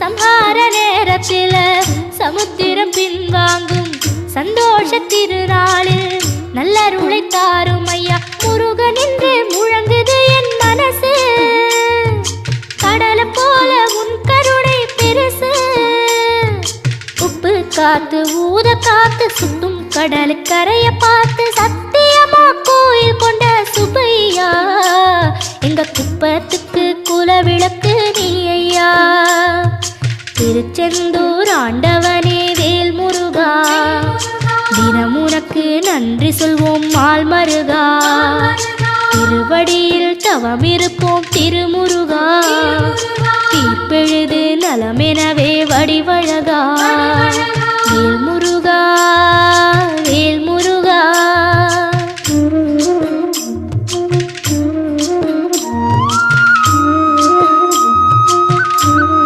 சம்ஹார நேரத்தில் சமுத்திரம் பின்வாங்கும் சந்தோஷ திருநாளில் நல்லருளை தாரும் ஐயா முருகன் என்று முழங்குது என் மனசு. கடலை போல உன் கருணை பெருசு. உப்பு காத்து ஊத காத்து சுட்டும் கடலு கரைய பார்த்து சத்தியமா கோயில் கொண்ட சுப்பையா எங்க குப்பத்துக்கு குலவிளக்கு நீ ஐயா. திருச்செந்தூர் ஆண்டவனே வேல் முருகா தினம் உனக்கு நன்றி சொல்வோம் மால் மருகா. திருவடியில் தவம் இருப்போம் திருமுருகா. தீர்ப்பெழுதி